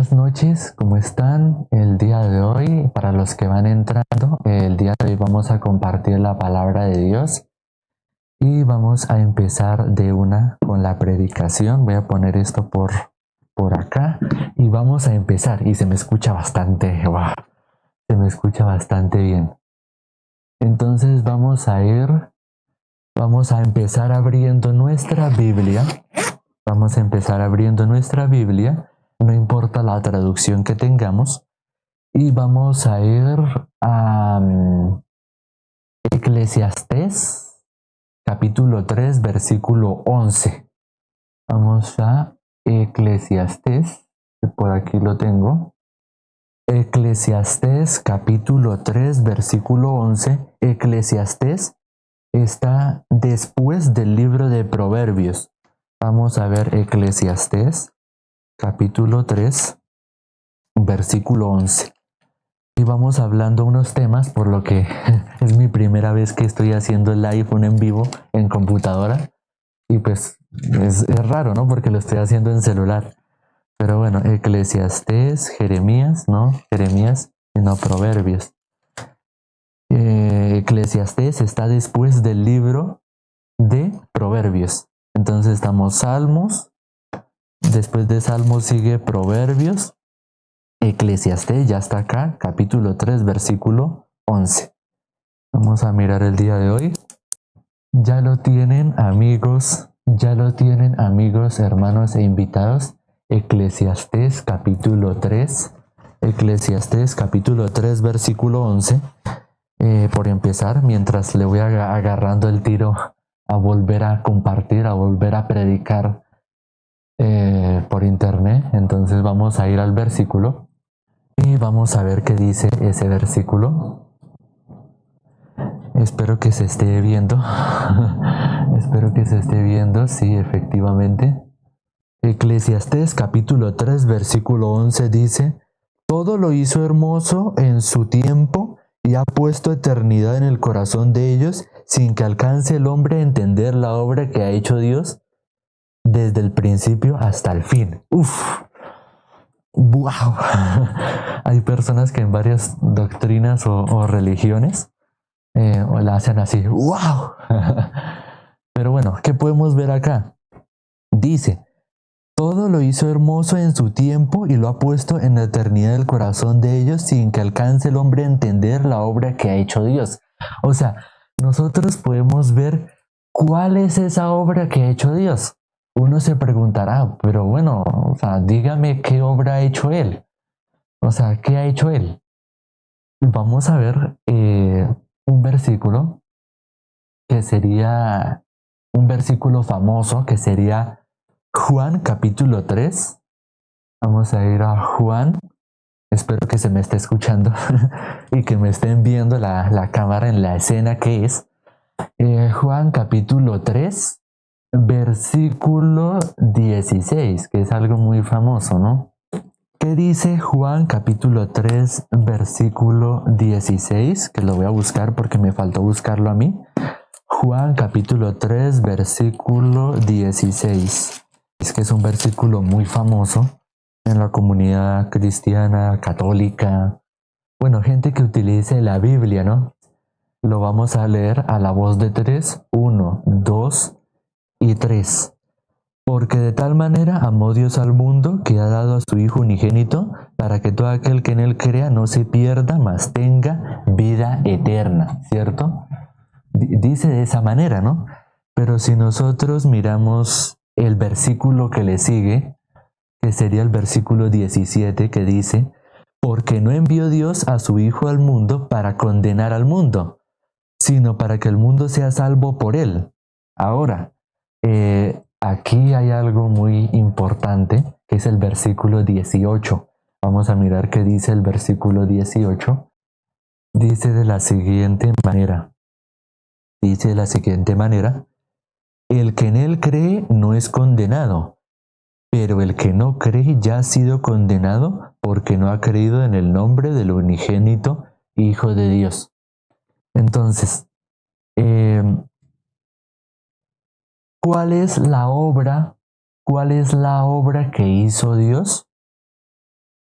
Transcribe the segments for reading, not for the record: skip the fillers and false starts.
Buenas noches, ¿cómo están? El día de hoy, para los que van entrando, el día de hoy vamos a compartir la palabra de Dios y vamos a empezar de una con la predicación. Voy a poner esto por acá y vamos a empezar. Y se me escucha bastante, wow, se me escucha bastante bien. Entonces vamos a empezar abriendo nuestra Biblia. Vamos a empezar abriendo nuestra Biblia, no importa la traducción que tengamos, y vamos a ir a Eclesiastés, capítulo 3, versículo 11. Vamos a Eclesiastés, que por aquí lo tengo. Eclesiastés, capítulo 3, versículo 11. Eclesiastés está después del libro de Proverbios. Vamos a ver Eclesiastés, capítulo 3, versículo 11. Y vamos hablando unos temas, por lo que es mi primera vez que estoy haciendo el live, un en vivo en computadora. Y pues es raro, ¿no? Porque lo estoy haciendo en celular. Pero bueno, Eclesiastés, Jeremías, sino Proverbios. Eclesiastés está después del libro de Proverbios. Entonces estamos Salmos, después de Salmos sigue Proverbios, Eclesiastés ya está acá, capítulo 3, versículo 11. Vamos a mirar el día de hoy. Ya lo tienen amigos, hermanos e invitados. Eclesiastés capítulo 3, versículo 11. Por empezar, mientras le voy agarrando el tiro a volver a compartir, a volver a predicar por internet. Entonces vamos a ir al versículo y vamos a ver qué dice ese versículo. Espero que se esté viendo. Espero que se esté viendo, sí, efectivamente. Eclesiastés capítulo 3, versículo 11 dice: todo lo hizo hermoso en su tiempo y ha puesto eternidad en el corazón de ellos, sin que alcance el hombre a entender la obra que ha hecho Dios desde el principio hasta el fin. ¡Uf! ¡Wow! Hay personas que en varias doctrinas o religiones o la hacen así. ¡Wow! Pero bueno, ¿qué podemos ver acá? Dice: todo lo hizo hermoso en su tiempo y lo ha puesto en la eternidad del corazón de ellos, sin que alcance el hombre a entender la obra que ha hecho Dios. O sea, nosotros podemos ver cuál es esa obra que ha hecho Dios. Uno se preguntará, pero bueno, o sea, dígame qué obra ha hecho Él. O sea, ¿qué ha hecho Él? Vamos a ver un versículo que sería un versículo famoso, que sería Juan capítulo 3. Vamos a ir a Juan. Espero que se me esté escuchando y que me estén viendo la cámara en la escena que es. Juan capítulo 3, versículo 16, que es algo muy famoso, ¿no? ¿Qué dice Juan capítulo 3, versículo 16? Que lo voy a buscar porque me faltó buscarlo a mí. Juan capítulo 3, versículo 16. Es que es un versículo muy famoso en la comunidad cristiana, católica. Bueno, gente que utilice la Biblia, ¿no? Lo vamos a leer a la voz de tres. 1, 2 y 3. Porque de tal manera amó Dios al mundo que ha dado a su Hijo unigénito, para que todo aquel que en él crea no se pierda, mas tenga vida eterna, ¿cierto? Dice de esa manera, ¿no? Pero si nosotros miramos el versículo que le sigue, que sería el versículo 17, que dice: porque no envió Dios a su Hijo al mundo para condenar al mundo, sino para que el mundo sea salvo por él. Ahora, aquí hay algo muy importante, que es el versículo 18. Vamos a mirar qué dice el versículo 18. Dice de la siguiente manera. El que en él cree no es condenado, pero el que no cree ya ha sido condenado porque no ha creído en el nombre del unigénito Hijo de Dios. Entonces, ¿cuál es la obra que hizo Dios?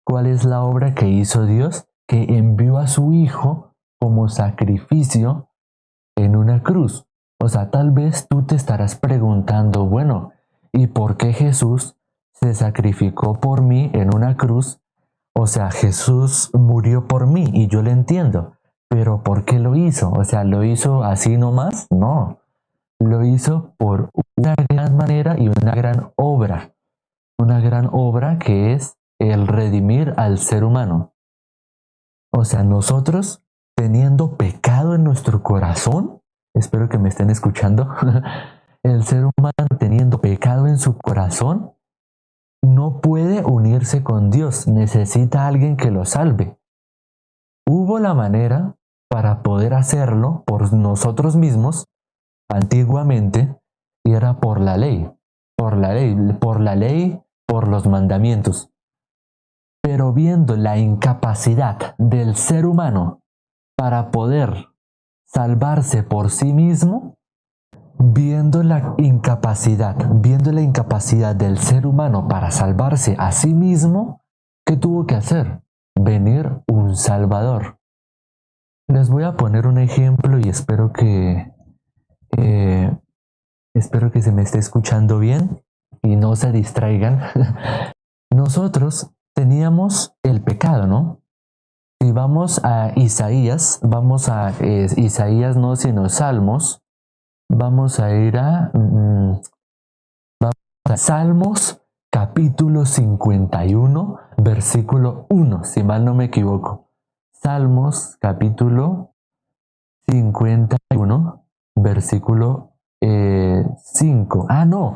¿Cuál es la obra que hizo Dios? Que envió a su Hijo como sacrificio en una cruz. O sea, tal vez tú te estarás preguntando, bueno, ¿y por qué Jesús se sacrificó por mí en una cruz? O sea, Jesús murió por mí y yo lo entiendo, pero ¿por qué lo hizo? O sea, ¿lo hizo así nomás? No, lo hizo por una gran manera y una gran obra que es el redimir al ser humano. O sea, nosotros teniendo pecado en nuestro corazón, espero que me estén escuchando, el ser humano teniendo pecado en su corazón, no puede unirse con Dios, necesita a alguien que lo salve. Hubo la manera para poder hacerlo por nosotros mismos antiguamente y era por la ley, por los mandamientos. Pero viendo la incapacidad del ser humano para poder salvarse por sí mismo, viendo la incapacidad del ser humano para salvarse a sí mismo, ¿qué tuvo que hacer? Venir un Salvador. Les voy a poner un ejemplo y espero que se me esté escuchando bien y no se distraigan. Nosotros teníamos el pecado, ¿no? Si vamos a Isaías, Isaías no, sino Salmos, vamos a ir a Salmos capítulo 51, versículo 1, si mal no me equivoco. Salmos capítulo 51, versículo 5. Ah, no.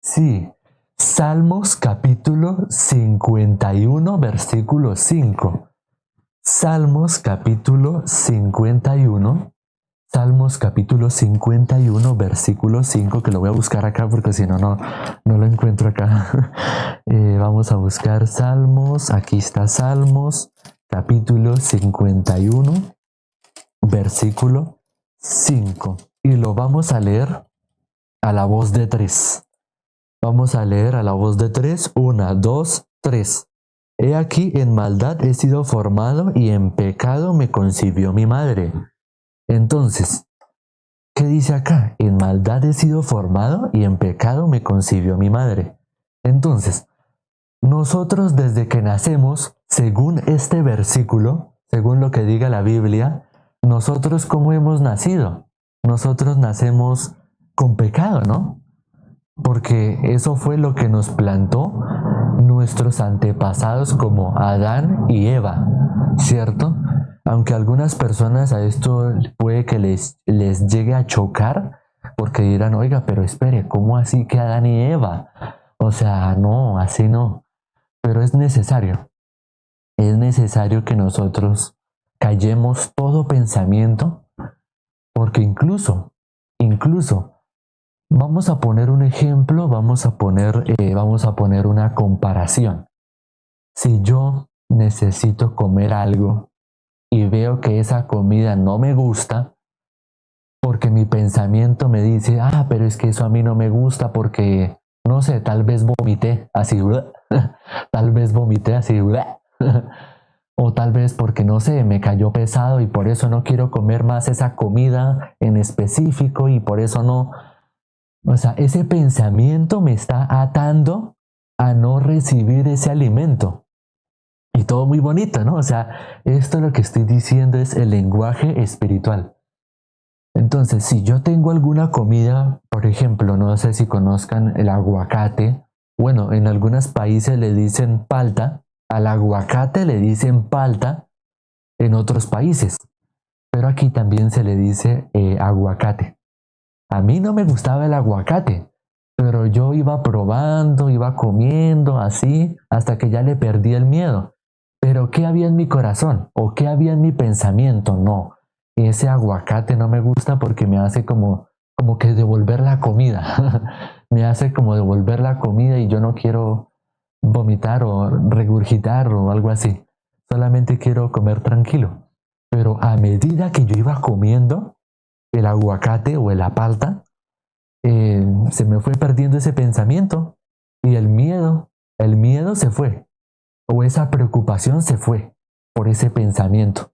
Sí. Salmos capítulo 51, versículo 5. Salmos capítulo 51. Salmos capítulo 51, versículo 5, que lo voy a buscar acá porque si no, no lo encuentro acá. Vamos a buscar Salmos, aquí está Salmos, capítulo 51, versículo 5. Y lo vamos a leer a la voz de 3. Vamos a leer a la voz de 3, 1, 2, 3. He aquí en maldad he sido formado y en pecado me concibió mi madre. Entonces, ¿qué dice acá? En maldad he sido formado y en pecado me concibió mi madre. Entonces, nosotros desde que nacemos, según este versículo, según lo que diga la Biblia, nosotros ¿cómo hemos nacido? Nosotros nacemos con pecado, ¿no? Porque eso fue lo que nos plantó nuestros antepasados como Adán y Eva, ¿cierto? Aunque algunas personas a esto puede que les llegue a chocar, porque dirán, oiga, pero espere, ¿cómo así que Adán y Eva? O sea, no, así no. Pero es necesario que nosotros callemos todo pensamiento, porque incluso, vamos a poner un ejemplo, vamos a poner una comparación. Si yo necesito comer algo y veo que esa comida no me gusta, porque mi pensamiento me dice, pero es que eso a mí no me gusta porque, no sé, tal vez vomité así, tal vez vomité así, o tal vez porque, no sé, me cayó pesado y por eso no quiero comer más esa comida en específico y por eso no. O sea, ese pensamiento me está atando a no recibir ese alimento. Y todo muy bonito, ¿no? O sea, esto lo que estoy diciendo es el lenguaje espiritual. Entonces, si yo tengo alguna comida, por ejemplo, no sé si conozcan el aguacate, bueno, en algunos países le dicen palta, al aguacate le dicen palta en otros países, pero aquí también se le dice aguacate. A mí no me gustaba el aguacate, pero yo iba probando, iba comiendo así, hasta que ya le perdí el miedo. Pero ¿qué había en mi corazón? ¿O qué había en mi pensamiento? No, ese aguacate no me gusta porque me hace como que devolver la comida. Me hace como devolver la comida y yo no quiero vomitar o regurgitar o algo así. Solamente quiero comer tranquilo. Pero a medida que yo iba comiendo el aguacate o la palta, se me fue perdiendo ese pensamiento y el miedo se fue. o esa preocupación se fue por ese pensamiento.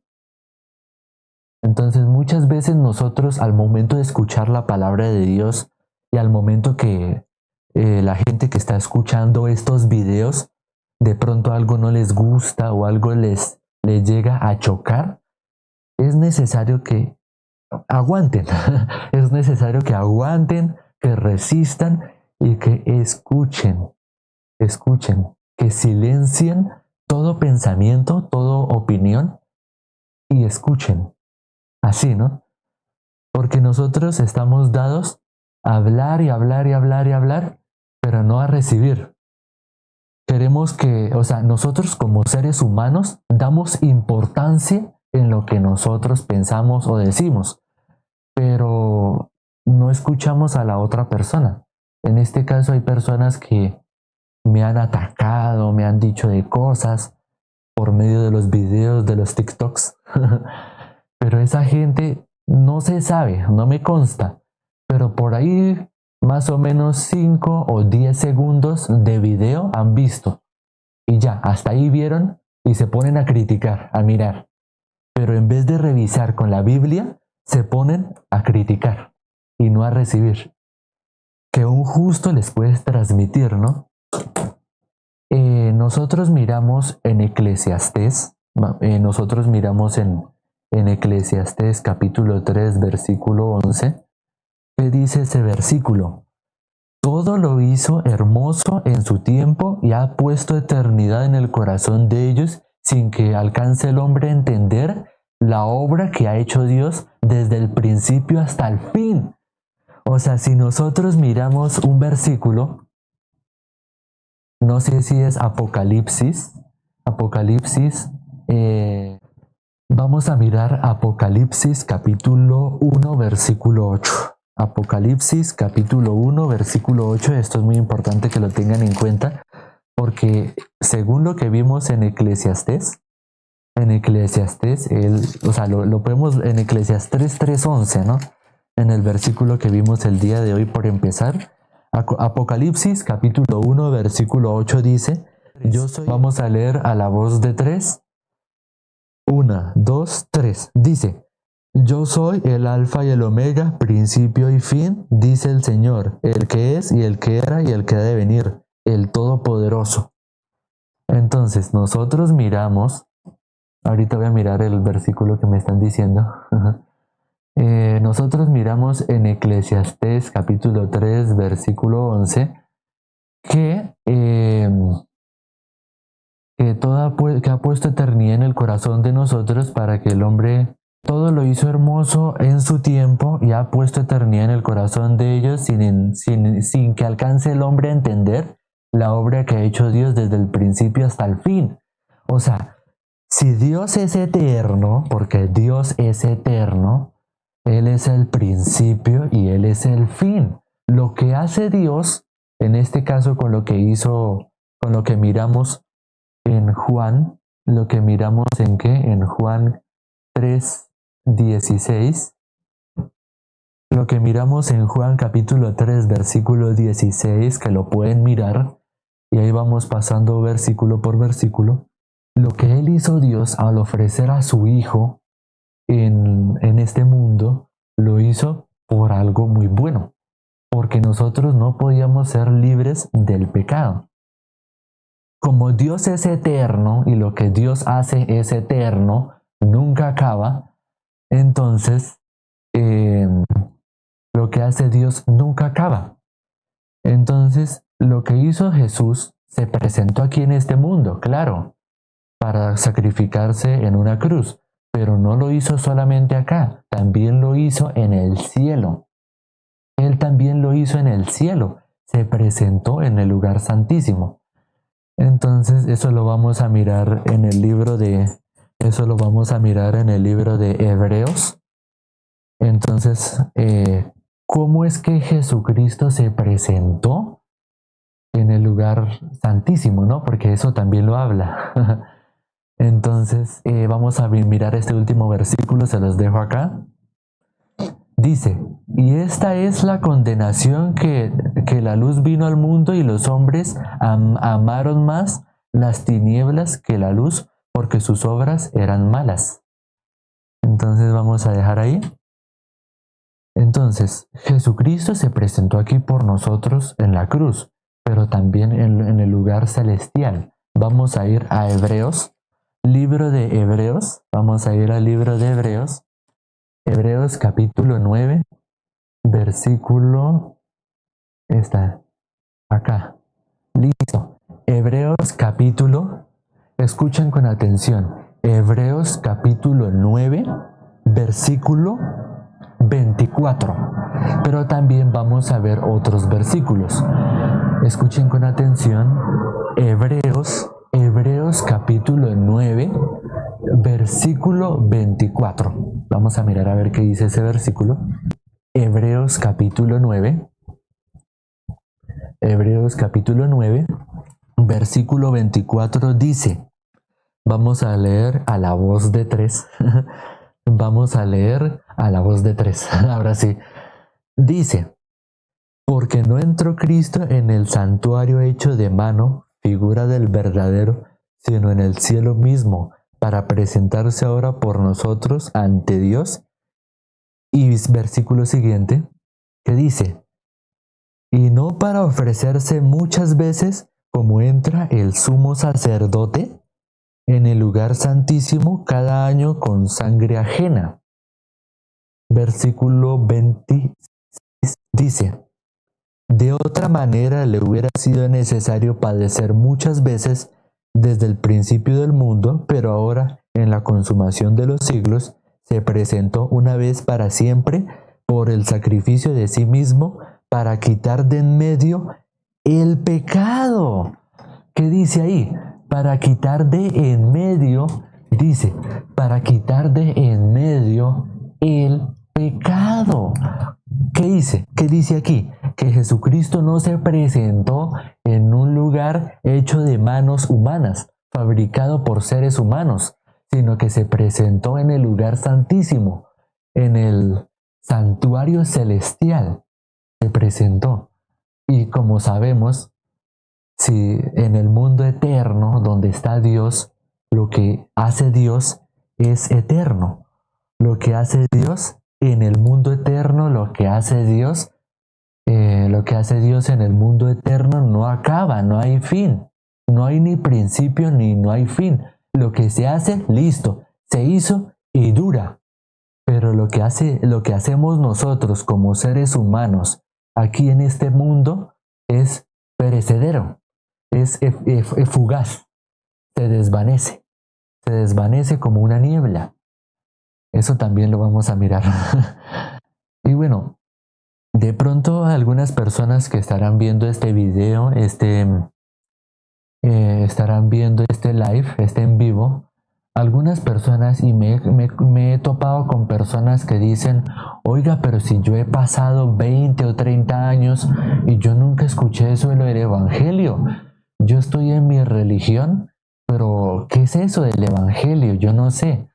Entonces muchas veces nosotros al momento de escuchar la palabra de Dios y al momento que la gente que está escuchando estos videos, de pronto algo no les gusta o algo les llega a chocar, es necesario que aguanten, es necesario que aguanten, que resistan y que escuchen, que silencien todo pensamiento, toda opinión y escuchen. Así, ¿no? Porque nosotros estamos dados a hablar y hablar y hablar y hablar, pero no a recibir. Queremos que, o sea, nosotros como seres humanos damos importancia en lo que nosotros pensamos o decimos, pero no escuchamos a la otra persona. En este caso hay personas que me han atacado, me han dicho de cosas por medio de los videos, de los TikToks. Pero esa gente no se sabe, no me consta. Pero por ahí más o menos 5 o 10 segundos de video han visto. Y ya, hasta ahí vieron y se ponen a criticar, a mirar. Pero en vez de revisar con la Biblia, se ponen a criticar y no a recibir. Que un justo les puede transmitir, ¿no? Nosotros miramos en Eclesiastés, nosotros miramos en Eclesiastés capítulo 3, versículo 11, ¿qué dice ese versículo? Todo lo hizo hermoso en su tiempo y ha puesto eternidad en el corazón de ellos sin que alcance el hombre a entender la obra que ha hecho Dios desde el principio hasta el fin. O sea, si nosotros miramos un versículo, no sé si es Apocalipsis, vamos a mirar Apocalipsis capítulo 1, versículo 8. Apocalipsis capítulo 1, versículo 8, esto es muy importante que lo tengan en cuenta, porque según lo que vimos en Eclesiastés, lo podemos en Eclesiastés 3:11, ¿no? En el versículo que vimos el día de hoy por empezar, Apocalipsis capítulo 1, versículo 8 dice, vamos a leer a la voz de 3, 1, 2, 3, dice, yo soy el alfa y el omega, principio y fin, dice el Señor, el que es y el que era y el que ha de venir, el Todopoderoso. Entonces nosotros miramos, ahorita voy a mirar el versículo que me están diciendo, nosotros miramos en Eclesiastés capítulo 3 versículo 11 que ha puesto eternidad en el corazón de nosotros para que el hombre todo lo hizo hermoso en su tiempo y ha puesto eternidad en el corazón de ellos sin que alcance el hombre a entender la obra que ha hecho Dios desde el principio hasta el fin. O sea, si Dios es eterno, porque Dios es eterno, Él es el principio y Él es el fin. Lo que hace Dios, en este caso con lo que hizo, con lo que miramos en Juan, lo que miramos en qué, en Juan 3:16, lo que miramos en Juan capítulo 3, versículo 16, que lo pueden mirar, y ahí vamos pasando versículo por versículo, lo que Él hizo Dios al ofrecer a su Hijo en este mundo, lo hizo por algo muy bueno, porque nosotros no podíamos ser libres del pecado. Como Dios es eterno y lo que Dios hace es eterno, nunca acaba, entonces lo que hace Dios nunca acaba. Entonces lo que hizo Jesús se presentó aquí en este mundo, claro, para sacrificarse en una cruz, pero no lo hizo solamente acá, también lo hizo en el cielo. Él también lo hizo en el cielo, se presentó en el lugar santísimo. Entonces eso lo vamos a mirar en el libro de Hebreos. Entonces, ¿cómo es que Jesucristo se presentó en el lugar santísimo, no? Porque eso también lo habla. Entonces, vamos a mirar este último versículo, se los dejo acá. Dice, y esta es la condenación que la luz vino al mundo y los hombres amaron más las tinieblas que la luz, porque sus obras eran malas. Entonces vamos a dejar ahí. Entonces, Jesucristo se presentó aquí por nosotros en la cruz, pero también en el lugar celestial. Vamos a ir a Hebreos, libro de Hebreos, vamos a ir al libro de Hebreos, Hebreos capítulo 9, versículo, está acá, listo. Hebreos capítulo, escuchen con atención, Hebreos capítulo 9, versículo 24. Pero también vamos a ver otros versículos. Escuchen con atención, Hebreos capítulo 9, versículo 24. Vamos a mirar a ver qué dice ese versículo. Hebreos capítulo 9, versículo 24 dice, vamos a leer a la voz de tres. Vamos a leer a la voz de tres. Ahora sí. Dice, porque no entró Cristo en el santuario hecho de mano, figura del verdadero, sino en el cielo mismo, para presentarse ahora por nosotros ante Dios. Y versículo siguiente, que dice, y no para ofrecerse muchas veces, como entra el sumo sacerdote en el lugar santísimo cada año con sangre ajena. Versículo 26 dice, de otra manera le hubiera sido necesario padecer muchas veces desde el principio del mundo, pero ahora, en la consumación de los siglos, se presentó una vez para siempre por el sacrificio de sí mismo para quitar de en medio el pecado. ¿Qué dice ahí? Para quitar de en medio, dice, para quitar de en medio el pecado. ¿Qué dice? ¿Qué dice aquí? Que Jesucristo no se presentó en un lugar hecho de manos humanas, fabricado por seres humanos, sino que se presentó en el lugar santísimo, en el santuario celestial. Se presentó. Y como sabemos, si en el mundo eterno donde está Dios, lo que hace Dios es eterno. Lo que hace Dios en el mundo eterno, lo que hace Dios en el mundo eterno no acaba, no hay fin. No hay ni principio ni no hay fin. Lo que se hace, listo, se hizo y dura. Pero lo que hacemos nosotros como seres humanos aquí en este mundo es perecedero, es fugaz, se desvanece como una niebla. Eso también lo vamos a mirar. Y bueno, de pronto algunas personas que estarán viendo este video, estarán viendo este live, este en vivo, algunas personas, y me he topado con personas que dicen, oiga, pero si yo he pasado 20 o 30 años y yo nunca escuché eso de lo del evangelio, yo estoy en mi religión, pero ¿qué es eso del evangelio? Yo no sé.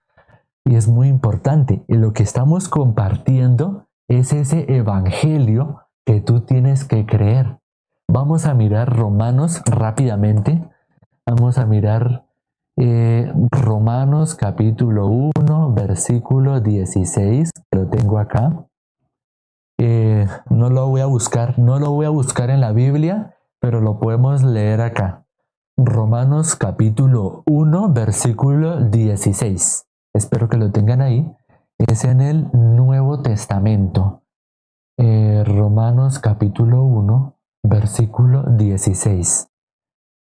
Y es muy importante, y lo que estamos compartiendo es ese evangelio que tú tienes que creer. Vamos a mirar Romanos rápidamente. Vamos a mirar Romanos capítulo 1, versículo 16. Lo tengo acá. No lo voy a buscar en la Biblia, pero lo podemos leer acá. Romanos capítulo 1, versículo 16. Espero que lo tengan ahí. Es en el Nuevo Testamento. Romanos capítulo 1, versículo 16.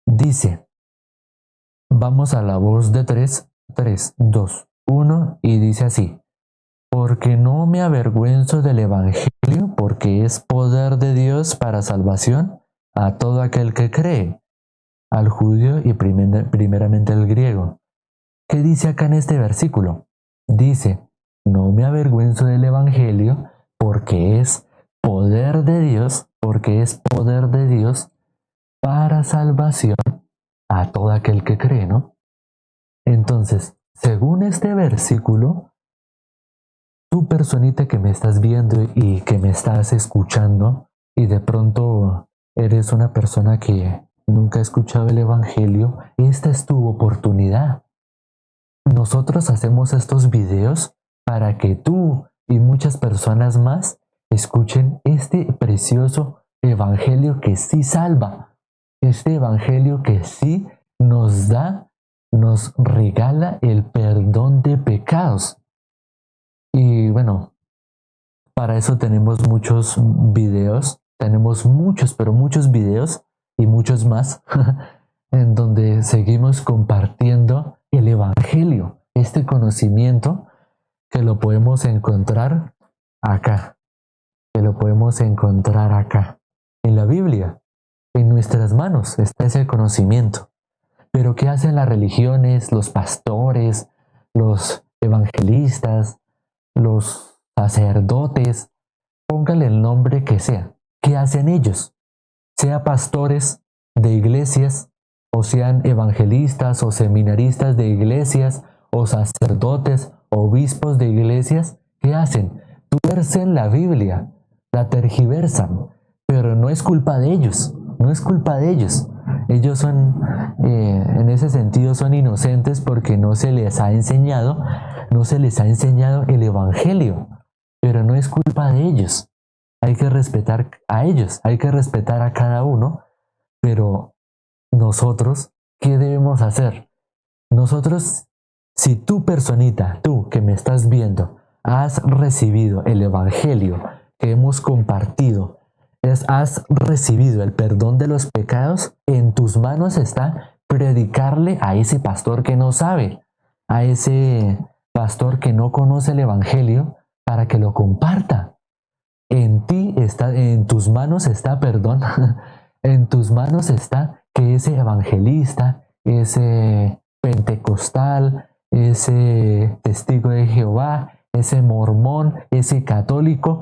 Dice, vamos a la voz de 3, 2, 1, y dice así, porque no me avergüenzo del evangelio, porque es poder de Dios para salvación a todo aquel que cree, al judío y primeramente al griego. ¿Qué dice acá en este versículo? Dice, no me avergüenzo del evangelio, porque es poder de Dios, para salvación a todo aquel que cree, ¿no? Entonces, según este versículo, tú personita que me estás viendo y que me estás escuchando, y de pronto eres una persona que nunca ha escuchado el Evangelio, esta es tu oportunidad. Nosotros hacemos estos videos para que tú y muchas personas más escuchen este precioso Evangelio que sí salva, este Evangelio que sí nos da, nos regala el perdón de pecados. Y bueno, para eso tenemos muchos videos, tenemos muchos, pero muchos videos y muchos más en donde seguimos compartiendo el Evangelio, este conocimiento que lo podemos encontrar acá, que lo podemos encontrar acá, en la Biblia, en nuestras manos está ese conocimiento. Pero ¿qué hacen las religiones, los pastores, los evangelistas, los sacerdotes? Póngale el nombre que sea. ¿Qué hacen ellos? Sea pastores de iglesias, o sean evangelistas o seminaristas de iglesias, o sacerdotes, obispos de iglesias, ¿qué hacen? Tuercen la Biblia, la tergiversan, pero no es culpa de ellos, no es culpa de ellos. Ellos son, en ese sentido, son inocentes porque no se les ha enseñado, no se les ha enseñado el Evangelio, pero no es culpa de ellos. Hay que respetar a ellos, hay que respetar a cada uno, pero nosotros, ¿qué debemos hacer? Nosotros, si tú personita, tú que me estás viendo, has recibido el Evangelio que hemos compartido, has recibido el perdón de los pecados, en tus manos está predicarle a ese pastor que no sabe, a ese pastor que no conoce el Evangelio, para que lo comparta. En ti está, en tus manos está, perdón, en tus manos está que ese evangelista, ese pentecostal, ese testigo de Jehová, ese mormón, ese católico,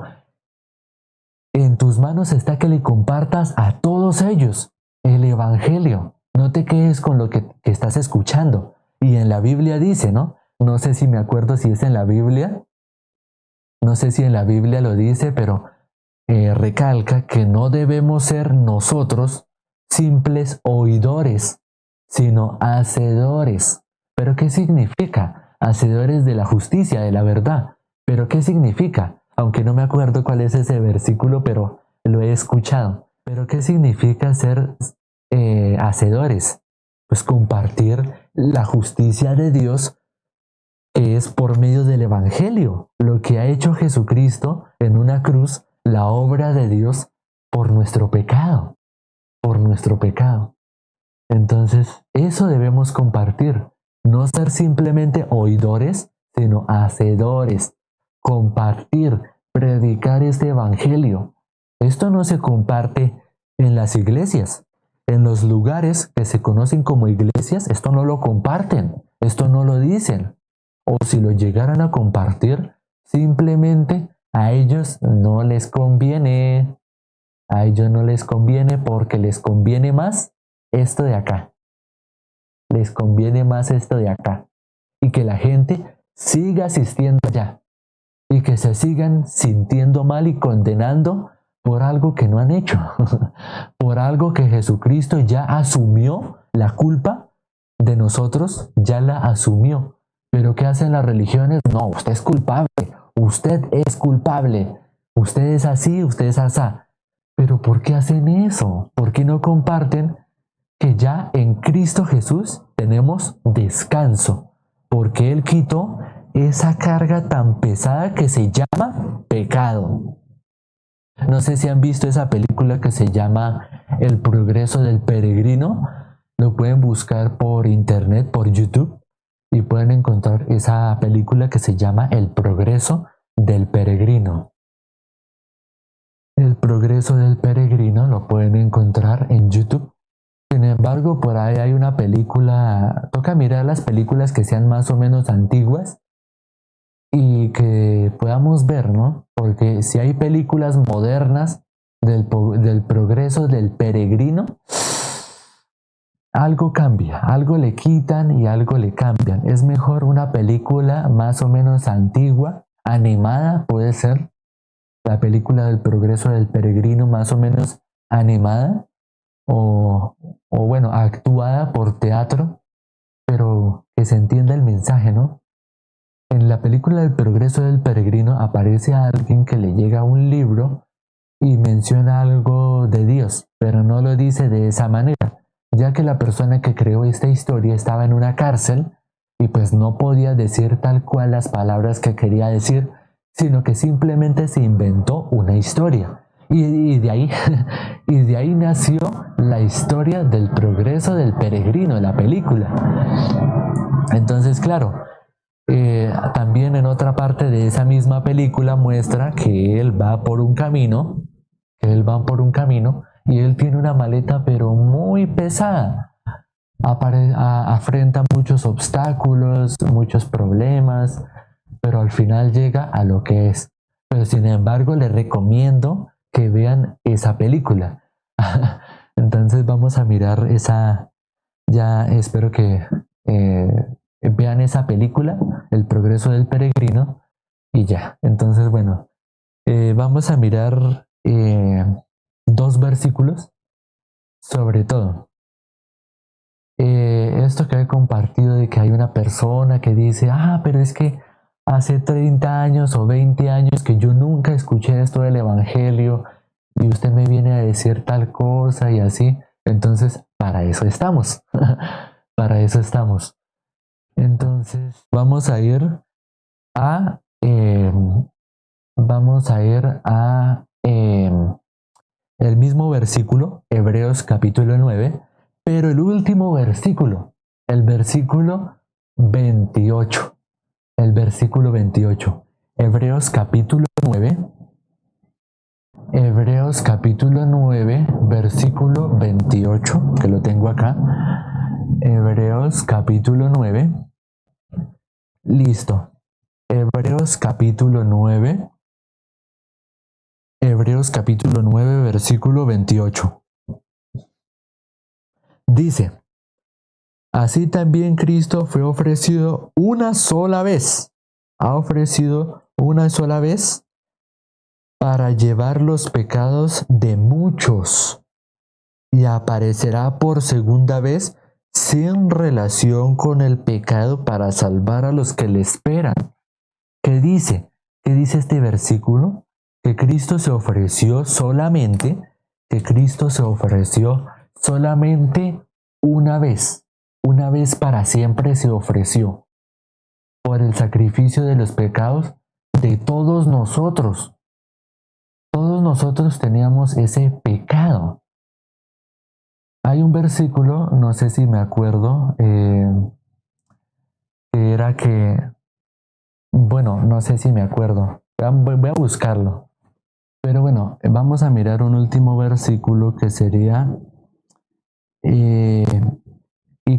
en tus manos está que le compartas a todos ellos el Evangelio. No te quedes con lo que estás escuchando. Y en la Biblia dice, ¿no? No sé si me acuerdo si es en la Biblia. No sé si en la Biblia lo dice, pero recalca que no debemos ser nosotros simples oidores, sino hacedores. ¿Pero qué significa? Hacedores de la justicia, de la verdad. ¿Pero qué significa? Aunque no me acuerdo cuál es ese versículo, pero lo he escuchado. ¿Pero qué significa ser hacedores? Pues compartir la justicia de Dios, que es por medio del Evangelio, lo que ha hecho Jesucristo en una cruz, la obra de Dios por nuestro pecado, por nuestro pecado. Entonces, eso debemos compartir, no ser simplemente oidores, sino hacedores, compartir, predicar este Evangelio. Esto no se comparte en las iglesias, en los lugares que se conocen como iglesias, esto no lo comparten, esto no lo dicen. O si lo llegaran a compartir, simplemente a ellos no les conviene. A ellos no les conviene porque les conviene más esto de acá. Les conviene más esto de acá. Y que la gente siga asistiendo allá. Y que se sigan sintiendo mal y condenando por algo que no han hecho. Por algo que Jesucristo ya asumió la culpa de nosotros, ya la asumió. ¿Pero qué hacen las religiones? No, usted es culpable, usted es culpable, usted es así, usted es asá. ¿Pero por qué hacen eso? ¿Por qué no comparten que ya en Cristo Jesús tenemos descanso? Porque Él quitó esa carga tan pesada que se llama pecado. No sé si han visto esa película que se llama El progreso del peregrino. Lo pueden buscar por internet, por YouTube. Y pueden encontrar esa película que se llama El progreso del peregrino. El progreso del peregrino lo pueden encontrar en YouTube. Sin embargo, por ahí hay una película, toca mirar las películas que sean más o menos antiguas y que podamos ver, ¿no? Porque si hay películas modernas del progreso del peregrino, algo cambia, algo le quitan y algo le cambian. Es mejor una película más o menos antigua, animada, puede ser la película del progreso del peregrino más o menos animada, o o bueno, actuada por teatro, pero que se entienda el mensaje, ¿no? En la película El progreso del peregrino aparece a alguien que le llega un libro y menciona algo de Dios, pero no lo dice de esa manera, ya que la persona que creó esta historia estaba en una cárcel y pues no podía decir tal cual las palabras que quería decir, sino que simplemente se inventó una historia. Y de ahí, y de ahí nació la historia del progreso del peregrino, la película. Entonces, claro, también en otra parte de esa misma película muestra que él va por un camino, y él tiene una maleta pero muy pesada. Afrenta muchos obstáculos, muchos problemas, pero al final llega a lo que es. Pero sin embargo, les recomiendo que vean esa película. Entonces vamos a mirar esa, ya espero que vean esa película, El progreso del peregrino, y ya. Entonces, bueno, vamos a mirar dos versículos, sobre todo. Esto que he compartido de que hay una persona que dice, pero es que hace 30 años o 20 años que yo nunca escuché esto del Evangelio y usted me viene a decir tal cosa y así. Entonces, para eso estamos. Para eso estamos. Entonces, a, eh, vamos a ir a el mismo versículo, Hebreos capítulo 9, pero el último versículo, el versículo 28. El versículo 28. Hebreos capítulo 9. Hebreos capítulo 9, versículo 28, que lo tengo acá. Hebreos capítulo 9. Listo. Hebreos capítulo 9. Hebreos capítulo 9, versículo 28. Dice, así también Cristo fue ofrecido una sola vez. Ha ofrecido una sola vez para llevar los pecados de muchos y aparecerá por segunda vez sin relación con el pecado para salvar a los que le esperan. ¿Qué dice? ¿Qué dice este versículo? Que Cristo se ofreció solamente, una vez para siempre se ofreció por el sacrificio de los pecados de todos nosotros. Todos nosotros teníamos ese pecado. Hay un versículo, no sé si me acuerdo, que era que, bueno, no sé si me acuerdo, voy a buscarlo. Pero bueno, vamos a mirar un último versículo que sería, y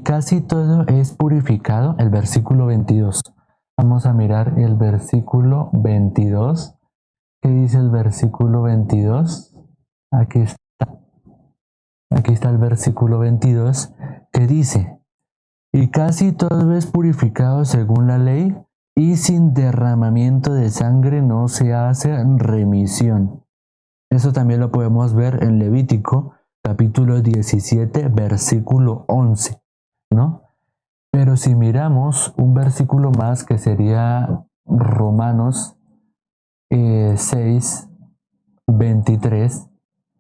casi todo es purificado, el versículo 22. Vamos a mirar el versículo 22. ¿Qué dice el versículo 22? Aquí está el versículo 22 que dice, y casi todo es purificado según la ley, y sin derramamiento de sangre no se hace remisión. Eso también lo podemos ver en Levítico capítulo 17, versículo 11, ¿no? Pero si miramos un versículo más que sería Romanos 6, 23,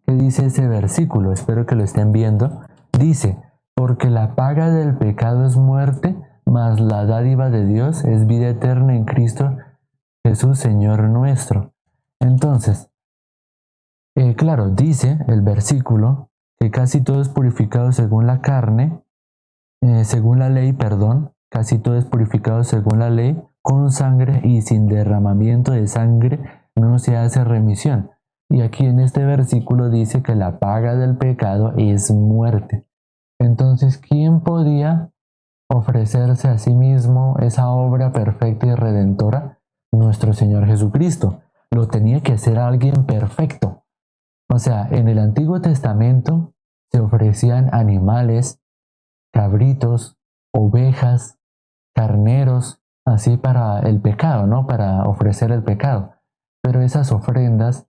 ¿qué dice ese versículo? Espero que lo estén viendo. Dice, porque la paga del pecado es muerte, mas la dádiva de Dios es vida eterna en Cristo Jesús, Señor nuestro. Entonces, claro, dice el versículo que casi todo es purificado según la carne, según la ley, perdón, casi todo es purificado según la ley, con sangre y sin derramamiento de sangre no se hace remisión. Y aquí en este versículo dice que la paga del pecado es muerte. Entonces, ¿quién podía ofrecerse a sí mismo esa obra perfecta y redentora? Nuestro Señor Jesucristo. Lo tenía que hacer alguien perfecto. O sea, en el Antiguo Testamento se ofrecían animales, cabritos, ovejas, carneros, así para el pecado, ¿no? Para ofrecer el pecado. Pero esas ofrendas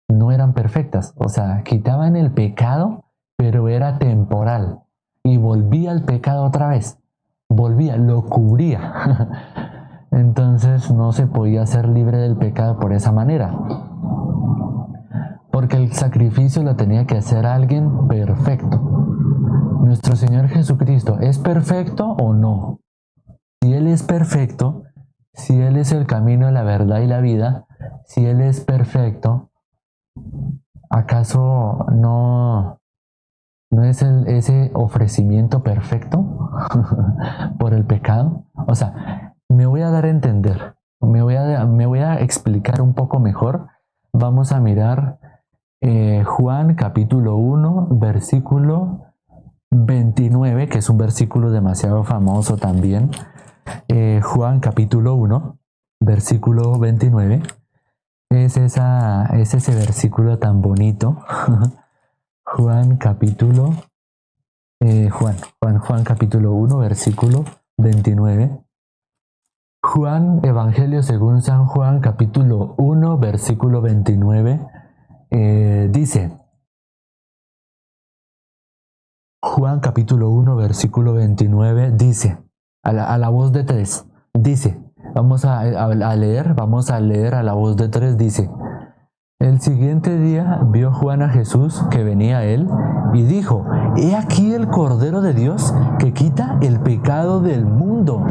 no eran perfectas, o sea, quitaban el pecado, pero era temporal. y volvía al pecado otra vez. Volvía, lo cubría. Entonces no se podía ser libre del pecado por esa manera. Porque el sacrificio lo tenía que hacer alguien perfecto. Nuestro Señor Jesucristo, ¿es perfecto o no? Si Él es perfecto, si Él es el camino, la verdad y la vida, si Él es perfecto, ¿acaso no es ese ofrecimiento perfecto por el pecado? O sea, me voy a dar a entender, me voy a explicar un poco mejor. Vamos a mirar Juan capítulo 1, versículo 29, que es un versículo demasiado famoso también. Juan capítulo 1, versículo 29. Es ese versículo tan bonito. Juan capítulo Juan capítulo 1, versículo 29. Juan, Evangelio según San Juan, capítulo 1, versículo 29, dice, Juan capítulo 1, versículo 29, dice, a la voz de tres, dice, vamos a leer a la voz de tres, dice, el siguiente día vio Juan a Jesús que venía a él y dijo, he aquí el Cordero de Dios que quita el pecado del mundo.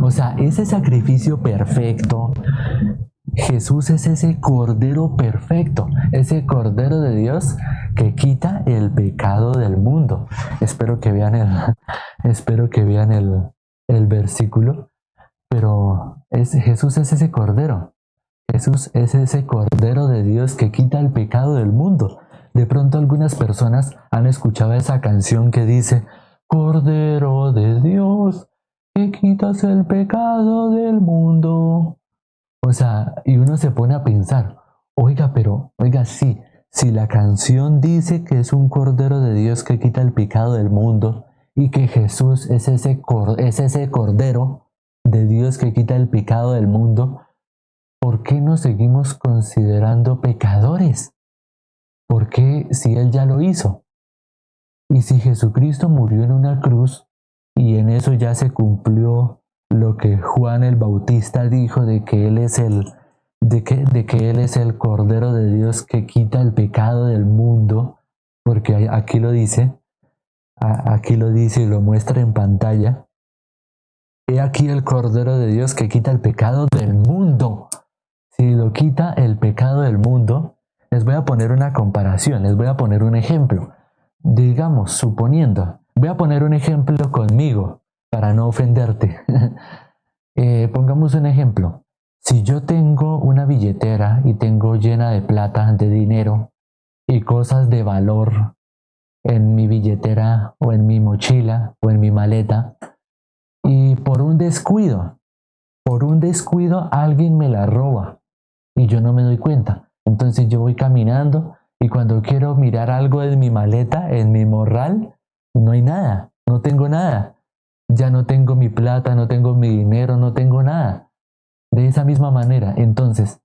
O sea, ese sacrificio perfecto, Jesús es ese Cordero perfecto, ese Cordero de Dios que quita el pecado del mundo. Espero que vean el versículo, pero Jesús es ese Cordero. Jesús es ese Cordero de Dios que quita el pecado del mundo. De pronto algunas personas han escuchado esa canción que dice, Cordero de Dios, que quitas el pecado del mundo. O sea, y uno se pone a pensar, oiga, sí, si la canción dice que es un Cordero de Dios que quita el pecado del mundo y que Jesús es ese Cordero de Dios que quita el pecado del mundo, ¿por qué nos seguimos considerando pecadores? ¿Por qué si Él ya lo hizo? Y si Jesucristo murió en una cruz y en eso ya se cumplió lo que Juan el Bautista dijo de que Él es de que Él es el Cordero de Dios que quita el pecado del mundo, porque aquí lo dice y lo muestra en pantalla. He aquí el Cordero de Dios que quita el pecado del mundo. Si lo quita el pecado del mundo, les voy a poner una comparación, les voy a poner un ejemplo. Digamos, suponiendo, voy a poner un ejemplo conmigo para no ofenderte. Pongamos un ejemplo. Si yo tengo una billetera y tengo llena de plata, de dinero y cosas de valor en mi billetera o en mi mochila o en mi maleta, y por un descuido alguien me la roba y yo no me doy cuenta. Entonces yo voy caminando y cuando quiero mirar algo en mi maleta, en mi morral, no hay nada, no tengo nada. Ya no tengo mi plata, no tengo mi dinero, no tengo nada. De esa misma manera, entonces,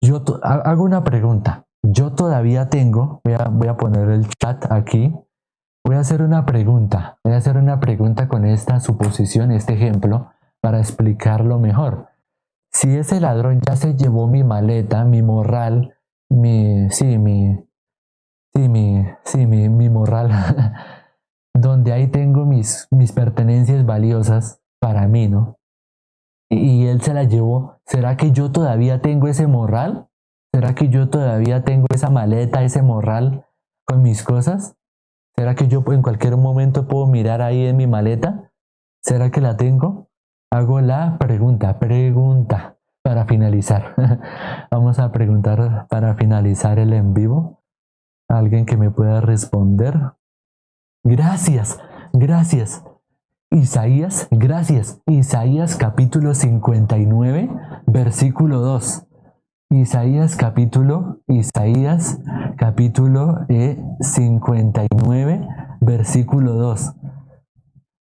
yo hago una pregunta. Yo todavía tengo, voy a poner el chat aquí, voy a hacer una pregunta con esta suposición, este ejemplo, para explicarlo mejor. Si ese ladrón ya se llevó mi maleta, mi morral, mi morral, donde ahí tengo mis pertenencias valiosas para mí, ¿no? Y él se la llevó. ¿Será que yo todavía tengo ese morral? ¿Será que yo todavía tengo esa maleta, ese morral con mis cosas? ¿Será que yo en cualquier momento puedo mirar ahí en mi maleta? ¿Será que la tengo? Hago la pregunta para finalizar. Vamos a preguntar para finalizar el en vivo. ¿Alguien que me pueda responder? Gracias. Isaías, gracias. Isaías capítulo 59, versículo 2. Isaías capítulo 59, versículo 2.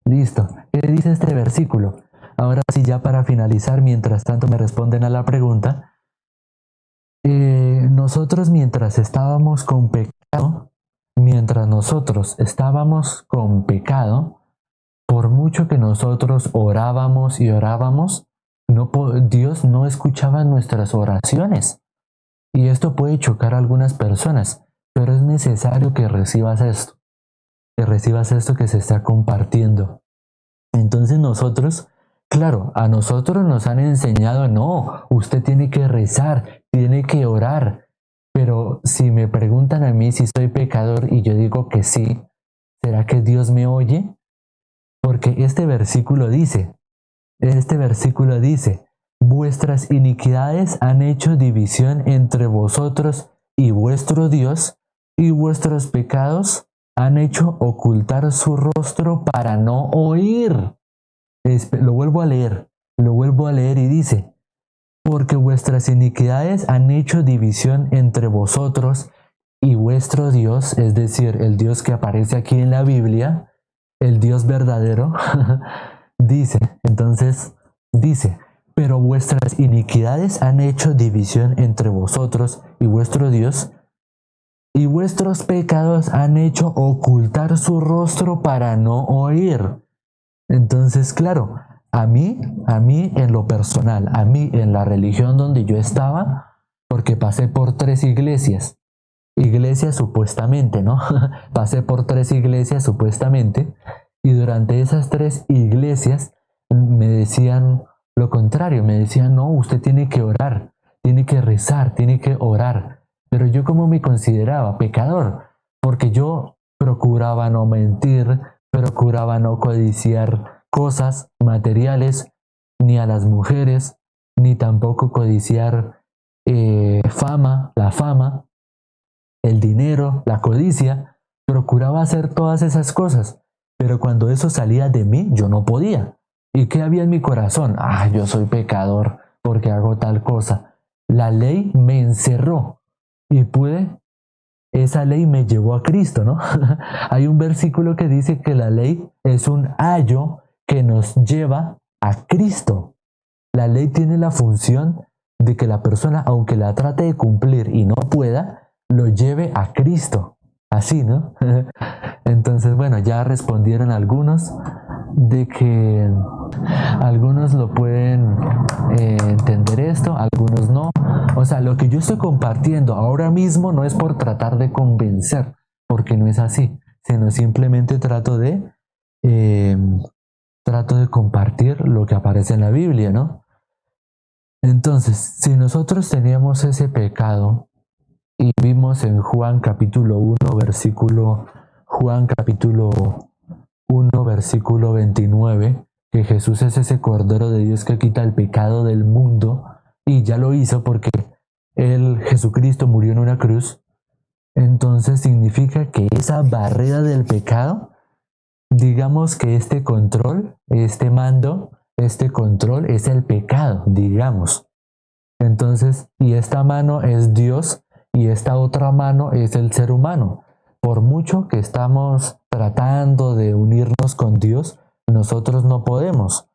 Listo. ¿Qué dice este versículo? Ahora sí, ya para finalizar, mientras tanto me responden a la pregunta. Nosotros mientras estábamos con pecado, mientras nosotros estábamos con pecado, por mucho que nosotros orábamos y orábamos, Dios no escuchaba nuestras oraciones. Y esto puede chocar a algunas personas, pero es necesario que recibas esto, que se está compartiendo. Entonces nosotros, claro, a nosotros nos han enseñado, no, usted tiene que rezar, tiene que orar. Pero si me preguntan a mí si soy pecador y yo digo que sí, ¿será que Dios me oye? Porque este versículo dice, vuestras iniquidades han hecho división entre vosotros y vuestro Dios, y vuestros pecados han hecho ocultar su rostro para no oír. Lo vuelvo a leer y dice, porque vuestras iniquidades han hecho división entre vosotros y vuestro Dios, es decir, el Dios que aparece aquí en la Biblia, el Dios verdadero, dice, pero vuestras iniquidades han hecho división entre vosotros y vuestro Dios, y vuestros pecados han hecho ocultar su rostro para no oír. Entonces, claro, a mí en lo personal, a mí en la religión donde yo estaba, porque pasé por 3 iglesias supuestamente, ¿no? Pasé por 3 iglesias supuestamente, y durante esas 3 iglesias me decían lo contrario, me decían, no, usted tiene que orar, tiene que rezar, tiene que orar. Pero yo como me consideraba pecador, porque yo procuraba no mentir, procuraba no codiciar cosas materiales, ni a las mujeres, ni tampoco codiciar la fama, el dinero, la codicia. Procuraba hacer todas esas cosas, pero cuando eso salía de mí, yo no podía. ¿Y qué había en mi corazón? Yo soy pecador porque hago tal cosa. La ley me encerró y esa ley me llevó a Cristo, ¿no? Hay un versículo que dice que la ley es un ayo que nos lleva a Cristo. La ley tiene la función de que la persona, aunque la trate de cumplir y no pueda, lo lleve a Cristo. Así, ¿no? Entonces, bueno, ya respondieron algunos de que algunos lo pueden entender esto, algunos no. O sea, lo que yo estoy compartiendo ahora mismo no es por tratar de convencer, porque no es así, sino simplemente trato de compartir lo que aparece en la Biblia, ¿no? Entonces, si nosotros teníamos ese pecado y vimos en Juan capítulo 1, versículo 29, que Jesús es ese Cordero de Dios que quita el pecado del mundo, y ya lo hizo porque Jesucristo murió en una cruz. Entonces significa que esa barrera del pecado, digamos que este control, este mando, este control es el pecado, digamos. Entonces, y esta mano es Dios y esta otra mano es el ser humano. Por mucho que estamos tratando de unirnos con Dios, nosotros no podemos.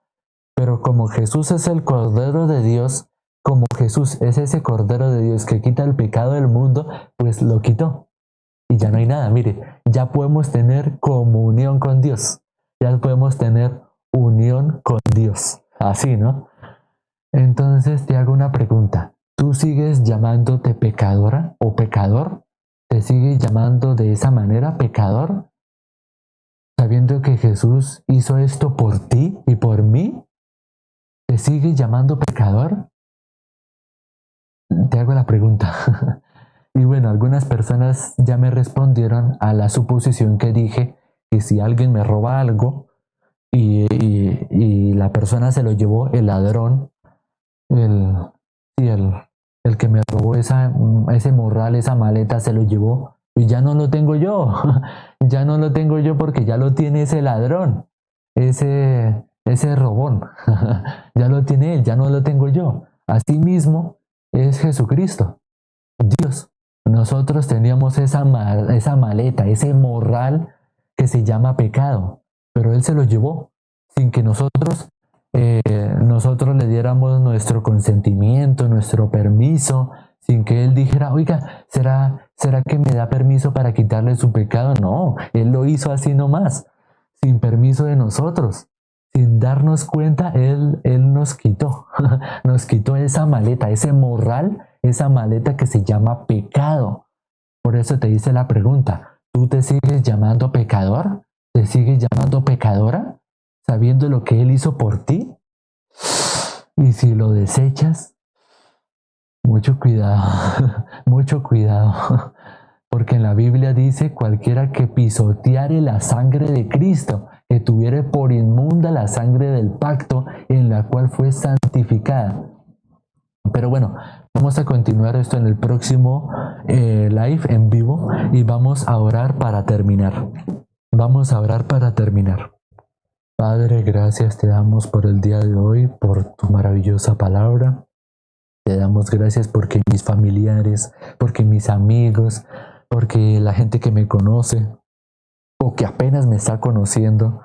Pero como Jesús es el Cordero de Dios, como Jesús es ese Cordero de Dios que quita el pecado del mundo, pues lo quitó. Y ya no hay nada. Mire, ya podemos tener comunión con Dios. Ya podemos tener unión con Dios. Así, ¿no? Entonces te hago una pregunta. ¿Tú sigues llamándote pecadora o pecador? ¿Te sigues llamando de esa manera pecador? Sabiendo que Jesús hizo esto por ti y por mí, ¿te sigues llamando pecador? Te hago la pregunta. Y bueno, algunas personas ya me respondieron a la suposición que dije, que si alguien me roba algo y la persona se lo llevó, el ladrón, el que me robó ese morral, esa maleta, se lo llevó, y ya no lo tengo yo. Ya no lo tengo yo porque ya lo tiene ese ladrón, ese robón. Ya lo tiene él, ya no lo tengo yo. Asimismo es Jesucristo, Dios. Nosotros teníamos esa maleta, ese morral que se llama pecado, pero Él se lo llevó sin que nosotros le diéramos nuestro consentimiento, nuestro permiso, sin que Él dijera, oiga, ¿será que me da permiso para quitarle su pecado? No, Él lo hizo así nomás, sin permiso de nosotros. Sin darnos cuenta, Él nos quitó, nos quitó esa maleta, ese morral, esa maleta que se llama pecado. Por eso te hice la pregunta, ¿tú te sigues llamando pecador? ¿Te sigues llamando pecadora? ¿Sabiendo lo que Él hizo por ti? Y si lo desechas, mucho cuidado, mucho cuidado. Porque en la Biblia dice, cualquiera que pisoteare la sangre de Cristo, que tuviere por inmunda la sangre del pacto en la cual fue santificada. Pero bueno, vamos a continuar esto en el próximo live en vivo y vamos a orar para terminar. Vamos a orar para terminar. Padre, gracias te damos por el día de hoy, por tu maravillosa palabra. Te damos gracias porque mis familiares, porque mis amigos, porque la gente que me conoce o que apenas me está conociendo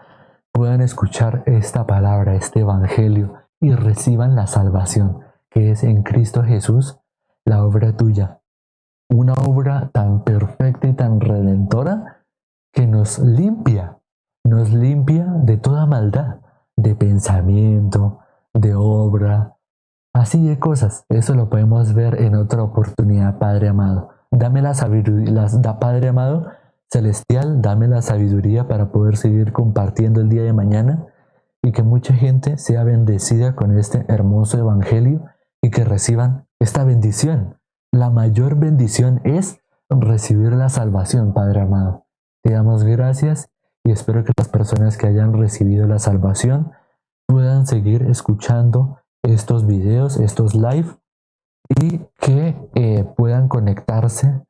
puedan escuchar esta palabra, este evangelio y reciban la salvación que es en Cristo Jesús, la obra tuya. Una obra tan perfecta y tan redentora que nos limpia de toda maldad, de pensamiento, de obra, así de cosas. Eso lo podemos ver en otra oportunidad, Padre amado. Dame la sabiduría, Padre amado celestial, dame la sabiduría para poder seguir compartiendo el día de mañana y que mucha gente sea bendecida con este hermoso evangelio y que reciban esta bendición. La mayor bendición es recibir la salvación, Padre amado. Te damos gracias y espero que las personas que hayan recibido la salvación puedan seguir escuchando estos videos, estos live y que puedan conectarse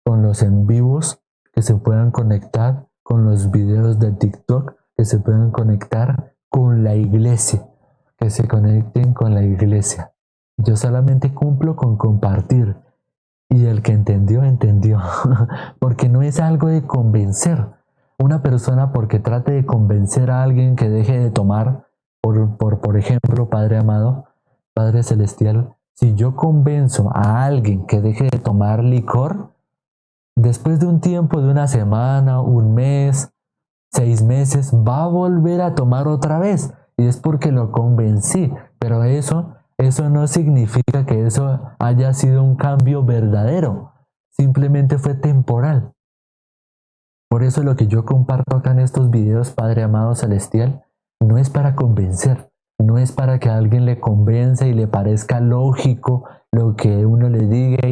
con los en vivos, que se puedan conectar con los videos de TikTok, que se puedan conectar con la iglesia, que se conecten con la iglesia. Yo solamente cumplo con compartir y el que entendió, entendió, porque no es algo de convencer. Una persona porque trate de convencer a alguien que deje de tomar, por ejemplo, Padre amado, Padre celestial, si yo convenzo a alguien que deje de tomar licor, después de un tiempo, de una semana, un mes, 6 meses, va a volver a tomar otra vez. Y es porque lo convencí. Pero eso no significa que eso haya sido un cambio verdadero. Simplemente fue temporal. Por eso lo que yo comparto acá en estos videos, Padre amado celestial, no es para convencer. No es para que a alguien le convenza y le parezca lógico lo que uno le diga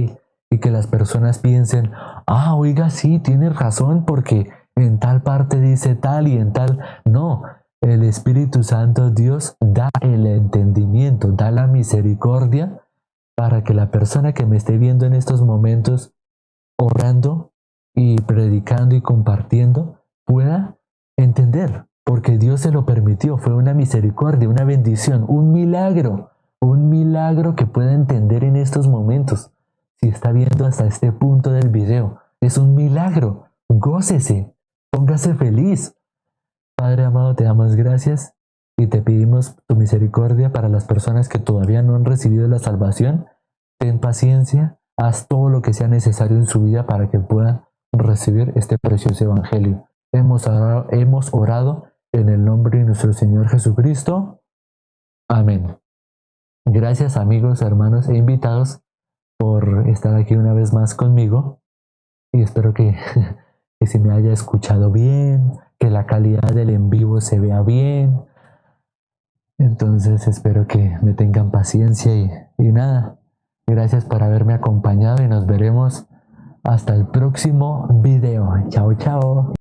y que las personas piensen, oiga, sí, tiene razón porque en tal parte dice tal y en tal. No, el Espíritu Santo, Dios, da el entendimiento, da la misericordia para que la persona que me esté viendo en estos momentos orando y predicando y compartiendo pueda entender, porque Dios se lo permitió. Fue una misericordia, una bendición, un milagro que pueda entender en estos momentos. Si está viendo hasta este punto del video, es un milagro. Gócese, póngase feliz. Padre amado, te damos gracias y te pedimos tu misericordia para las personas que todavía no han recibido la salvación. Ten paciencia, haz todo lo que sea necesario en su vida para que puedan recibir este precioso evangelio. Hemos orado en el nombre de nuestro Señor Jesucristo. Amén. Gracias amigos, hermanos e invitados por estar aquí una vez más conmigo y espero que se me haya escuchado bien, que la calidad del en vivo se vea bien. Entonces espero que me tengan paciencia y nada, gracias por haberme acompañado y nos veremos hasta el próximo video. Chao, chao.